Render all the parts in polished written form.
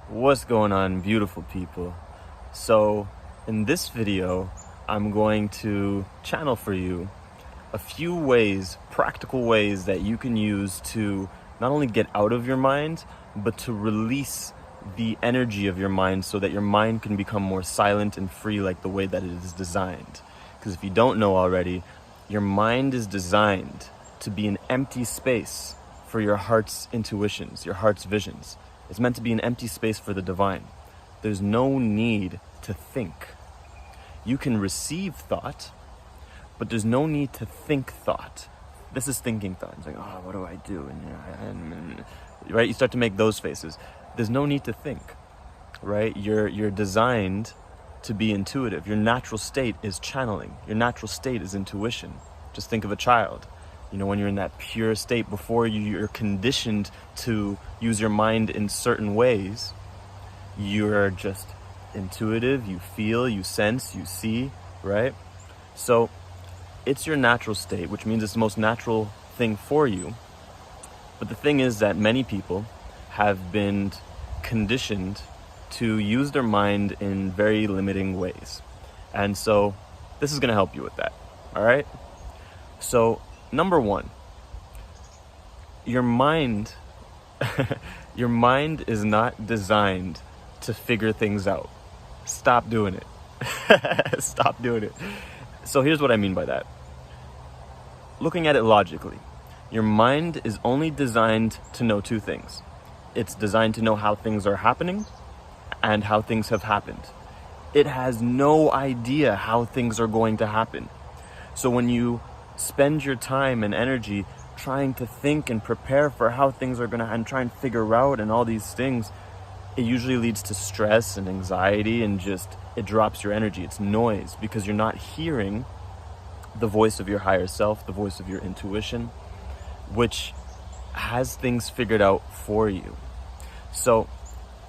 What's going on, beautiful people? So in this video, I'm going to channel for you a few ways, practical ways that you can use to not only get out of your mind, but to release the energy of your mind so that your mind can become more silent and free like the way that it is designed. Because if you don't know already, your mind is designed to be an empty space for your heart's intuitions, your heart's visions. It's meant to be an empty space for the divine. There's no need to think. You can receive thought, but there's no need to think thought. This is thinking thought. It's like, oh, what do I do? And right? You start to make those faces. There's no need to think, right? You're designed to be intuitive. Your natural state is channeling. Your natural state is intuition. Just think of a child. You know, when you're in that pure state, before you're conditioned to use your mind in certain ways, you're just intuitive, you feel, you sense, you see, right? So it's your natural state, which means it's the most natural thing for you. But the thing is that many people have been conditioned to use their mind in very limiting ways. And so this is going to help you with that, all right? So number one, your mind is not designed to figure things out. Stop doing it. Stop doing it. So here's what I mean by that. Looking at it logically, your mind is only designed to know two things. It's designed to know how things are happening and how things have happened. It has no idea how things are going to happen. So when you spend your time and energy trying to think and prepare for how things are going to, and try and figure out and all these things, it usually leads to stress and anxiety, and just, it drops your energy. It's noise, because you're not hearing the voice of your higher self, the voice of your intuition, which has things figured out for you. So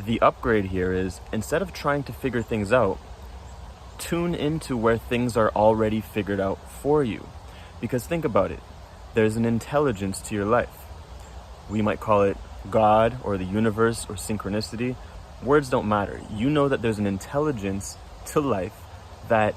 the upgrade here is, instead of trying to figure things out, tune into where things are already figured out for you. Because think about it, there's an intelligence to your life. We might call it God or the universe or synchronicity. Words don't matter. You know that there's an intelligence to life that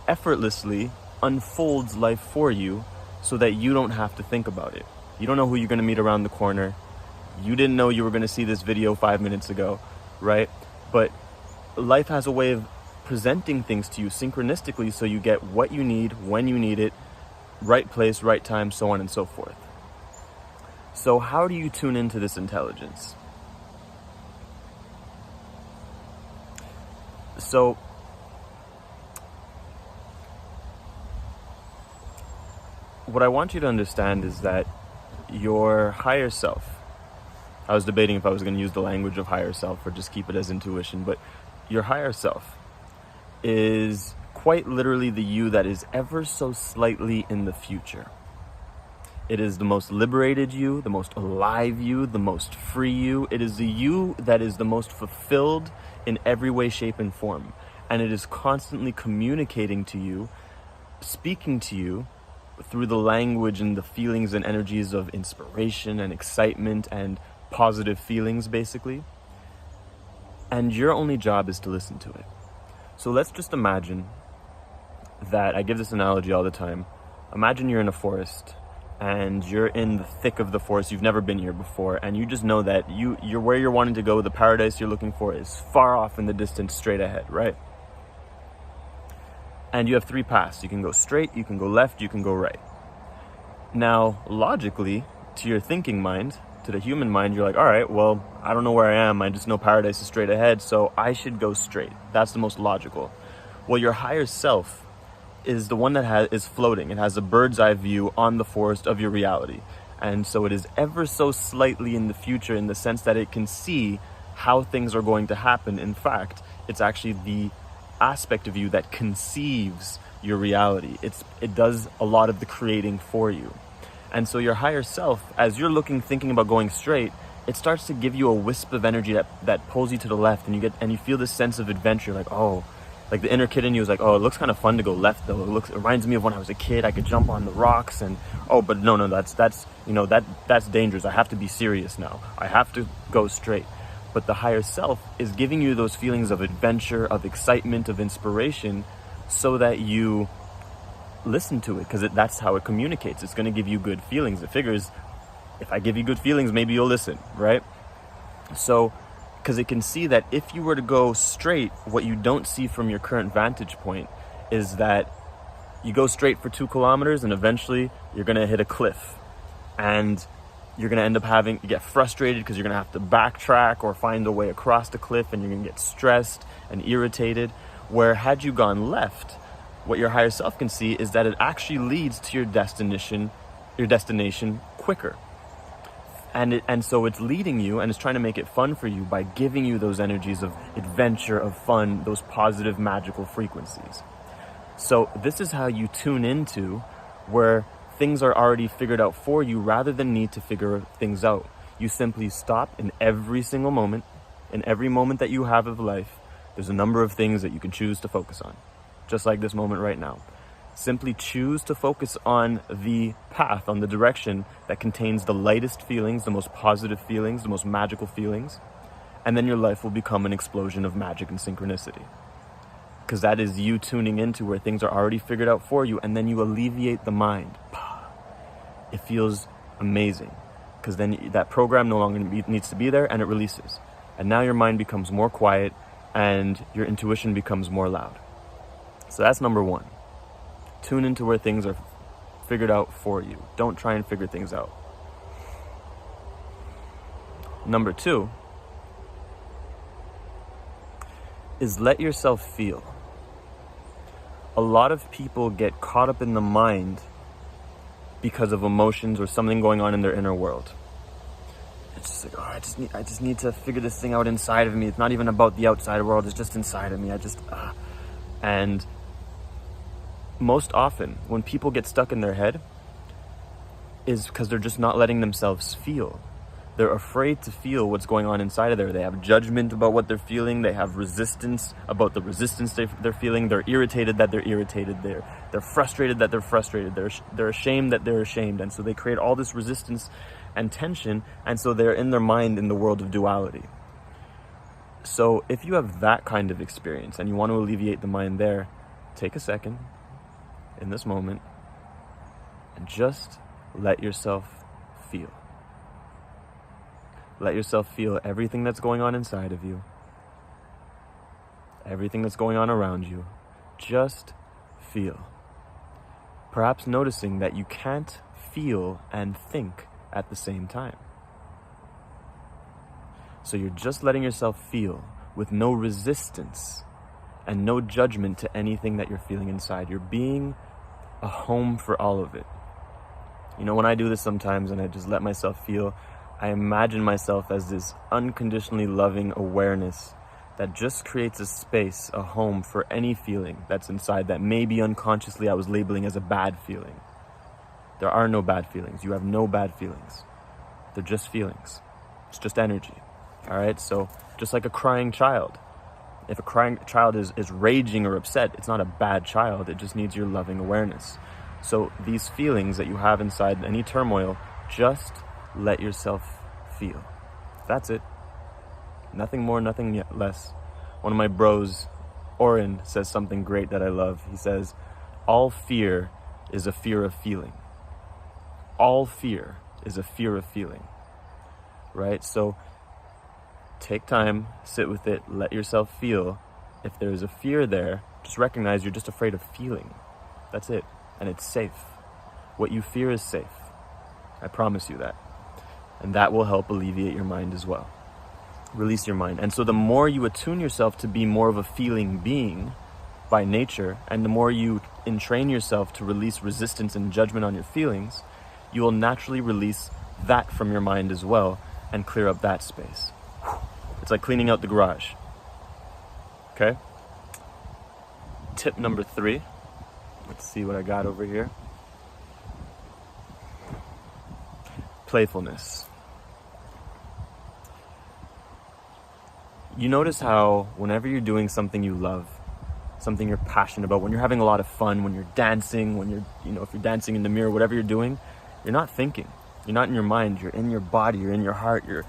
effortlessly unfolds life for you so that you don't have to think about it. You don't know who you're going to meet around the corner. You didn't know you were going to see this video 5 minutes ago, right? But life has a way of presenting things to you synchronistically so you get what you need, when you need it, right place, right time, so on and so forth. So how do you tune into this intelligence? So what I want you to understand is that your higher self, I was debating if I was going to use the language of higher self or just keep it as intuition, but your higher self is quite literally the you that is ever so slightly in the future. It is the most liberated you, the most alive you, the most free you. It is the you that is the most fulfilled in every way, shape, and form. And it is constantly communicating to you, speaking to you through the language and the feelings and energies of inspiration and excitement and positive feelings, basically. And your only job is to listen to it. So let's just imagine that, I give this analogy all the time. Imagine you're in a forest and you're in the thick of the forest. You've never been here before, and you just know that you're where you're wanting to go. The paradise you're looking for is far off in the distance, straight ahead, right? And you have three paths. You can go straight, you can go left, you can go right. Now, logically, to your thinking mind, to the human mind, you're like, all right, well, I don't know where I am. I just know paradise is straight ahead, so I should go straight. That's the most logical. Well, your higher self is the one that is floating. It has a bird's eye view on the forest of your reality. And so it is ever so slightly in the future, in the sense that it can see how things are going to happen. In fact, it's actually the aspect of you that conceives your reality. It does a lot of the creating for you. And so your higher self, as you're thinking about going straight, it starts to give you a wisp of energy that pulls you to the left, and you feel this sense of adventure, like, oh, like the inner kid in you is like, oh, it looks kind of fun to go left though. It reminds me of when I was a kid. I could jump on the rocks, and but no, that's dangerous. I have to be serious now. I have to go straight. But the higher self is giving you those feelings of adventure, of excitement, of inspiration, so that you listen to it, because that's how it communicates. It's going to give you good feelings. It figures, if I give you good feelings, maybe you'll listen, right? So, because it can see that if you were to go straight, what you don't see from your current vantage point is that you go straight for 2 kilometers and eventually you're going to hit a cliff. And you're going to end up you get frustrated because you're going to have to backtrack or find a way across the cliff, and you're going to get stressed and irritated. Where had you gone left, what your higher self can see is that it actually leads to your destination quicker. And so it's leading you, and it's trying to make it fun for you by giving you those energies of adventure, of fun, those positive magical frequencies. So this is how you tune into where things are already figured out for you rather than need to figure things out. You simply stop in every single moment, in every moment that you have of life. There's a number of things that you can choose to focus on, just like this moment right now. Simply choose to focus on the path, on the direction that contains the lightest feelings, the most positive feelings, the most magical feelings, and then your life will become an explosion of magic and synchronicity. Because that is you tuning into where things are already figured out for you, and then you alleviate the mind. It feels amazing, because then that program no longer needs to be there, and it releases. And now your mind becomes more quiet, and your intuition becomes more loud. So that's number 1. Tune into where things are figured out for you. Don't try and figure things out. Number 2 is let yourself feel. A lot of people get caught up in the mind because of emotions or something going on in their inner world. It's just like, I just need to figure this thing out inside of me. It's not even about the outside world, it's just inside of me. And most often, when people get stuck in their head, is because they're just not letting themselves feel. They're afraid to feel what's going on inside of there. They have judgment about what they're feeling. They have resistance about the resistance they're feeling. They're irritated that they're irritated. They're frustrated that they're frustrated. They're ashamed that they're ashamed. And so they create all this resistance and tension. And so they're in their mind in the world of duality. So if you have that kind of experience and you want to alleviate the mind there, take a second in this moment and just let yourself feel. Let yourself feel everything that's going on inside of you, everything that's going on around you. Just feel. Perhaps noticing that you can't feel and think at the same time. So you're just letting yourself feel with no resistance and no judgment to anything that you're feeling inside. You're being a home for all of it. You know, when I do this sometimes and I just let myself feel, I imagine myself as this unconditionally loving awareness that just creates a space, a home for any feeling that's inside that maybe unconsciously I was labeling as a bad feeling. There are no bad feelings. You have no bad feelings. They're just feelings. It's just energy. All right? So just like a crying child. If a crying child is raging or upset, it's not a bad child. It just needs your loving awareness. So these feelings that you have inside any turmoil, just let yourself feel. That's it. Nothing more, nothing less. One of my bros, Oren, says something great that I love. He says, all fear is a fear of feeling. All fear is a fear of feeling. Right? So take time, sit with it, let yourself feel. If there's a fear there, just recognize you're just afraid of feeling. That's it. And it's safe. What you fear is safe. I promise you that. And that will help alleviate your mind as well. Release your mind. And so the more you attune yourself to be more of a feeling being by nature, and the more you entrain yourself to release resistance and judgment on your feelings, you will naturally release that from your mind as well and clear up that space. It's like cleaning out the garage. Okay? Tip number 3. Let's see what I got over here. Playfulness. You notice how whenever you're doing something you love, something you're passionate about, when you're having a lot of fun, when you're dancing, when you're, if you're dancing in the mirror, whatever you're doing, you're not thinking. You're not in your mind. You're in your body. You're in your heart. You're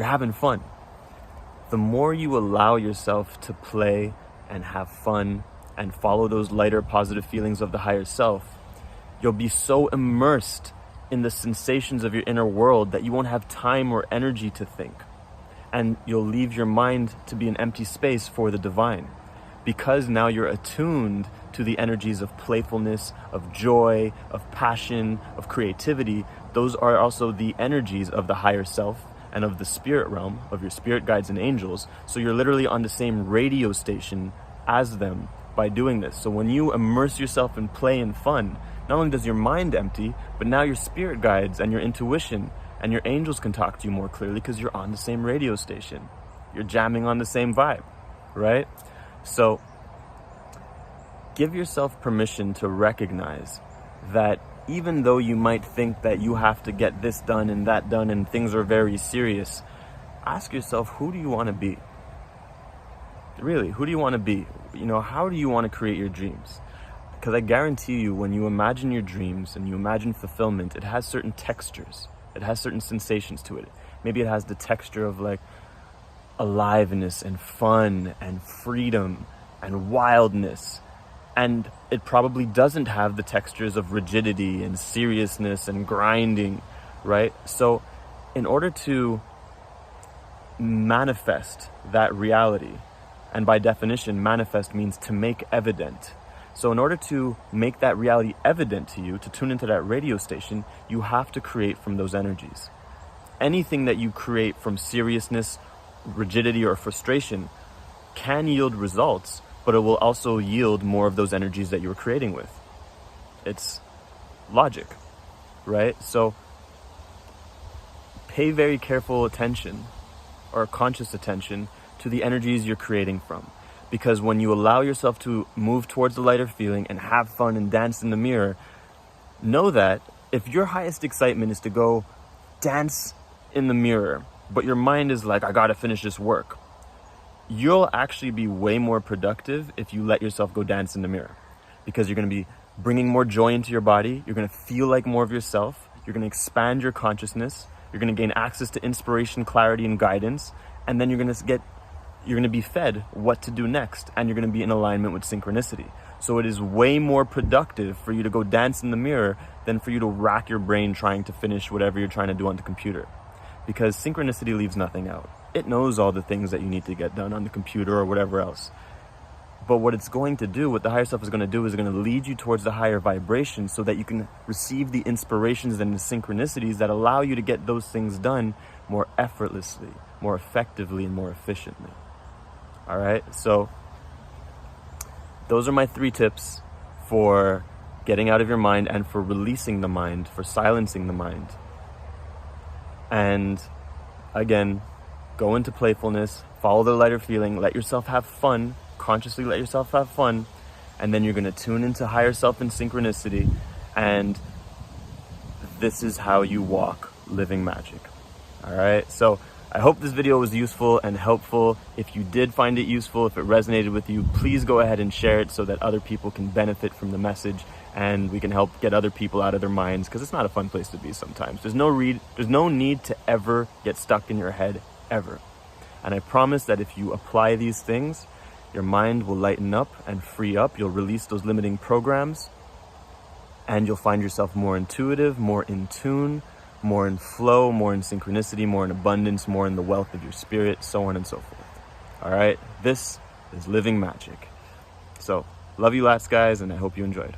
you're having fun. The more you allow yourself to play and have fun and follow those lighter positive feelings of the higher self, you'll be so immersed in the sensations of your inner world that you won't have time or energy to think. And you'll leave your mind to be an empty space for the divine. Because now you're attuned to the energies of playfulness, of joy, of passion, of creativity. Those are also the energies of the higher self and of the spirit realm, of your spirit guides and angels. So you're literally on the same radio station as them by doing this. So when you immerse yourself in play and fun, not only does your mind empty, but now your spirit guides and your intuition and your angels can talk to you more clearly because you're on the same radio station. You're jamming on the same vibe, right? So give yourself permission to recognize that even though you might think that you have to get this done and that done and things are very serious, ask yourself, who do you want to be? Really, who do you want to be? You know, how do you want to create your dreams? Because I guarantee you, when you imagine your dreams and you imagine fulfillment, it has certain textures. It has certain sensations to it. Maybe it has the texture of like aliveness and fun and freedom and wildness. And it probably doesn't have the textures of rigidity and seriousness and grinding, right? So in order to manifest that reality, and by definition, manifest means to make evident. So in order to make that reality evident to you, to tune into that radio station, you have to create from those energies. Anything that you create from seriousness, rigidity, or frustration can yield results, but it will also yield more of those energies that you were creating with. It's logic, right? So pay very careful attention, or conscious attention, to the energies you're creating from. Because when you allow yourself to move towards the lighter feeling and have fun and dance in the mirror, know that if your highest excitement is to go dance in the mirror, but your mind is like, I gotta finish this work, you'll actually be way more productive if you let yourself go dance in the mirror. Because you're gonna be bringing more joy into your body, you're gonna feel like more of yourself, you're gonna expand your consciousness, you're gonna gain access to inspiration, clarity, and guidance, and then you're gonna be fed what to do next, and you're gonna be in alignment with synchronicity. So it is way more productive for you to go dance in the mirror than for you to rack your brain trying to finish whatever you're trying to do on the computer. Because synchronicity leaves nothing out. It knows all the things that you need to get done on the computer or whatever else. But what it's going to do, what the higher self is going to do, is going to lead you towards the higher vibration so that you can receive the inspirations and the synchronicities that allow you to get those things done more effortlessly, more effectively, and more efficiently. All right, so those are my 3 tips for getting out of your mind and for releasing the mind, for silencing the mind. And again, go into playfulness, follow the lighter feeling, let yourself have fun, consciously let yourself have fun, and then you're going to tune into higher self and synchronicity, and this is how you walk living magic. All right, so I hope this video was useful and helpful. If you did find it useful, if it resonated with you, please go ahead and share it so that other people can benefit from the message and we can help get other people out of their minds, because it's not a fun place to be sometimes. There's no need to ever get stuck in your head, ever. And I promise that if you apply these things, your mind will lighten up and free up. You'll release those limiting programs and you'll find yourself more intuitive, more in tune, more in flow, more in synchronicity, more in abundance, more in the wealth of your spirit, so on and so forth. All right, this is living magic. So love you lots, guys, and I hope you enjoyed.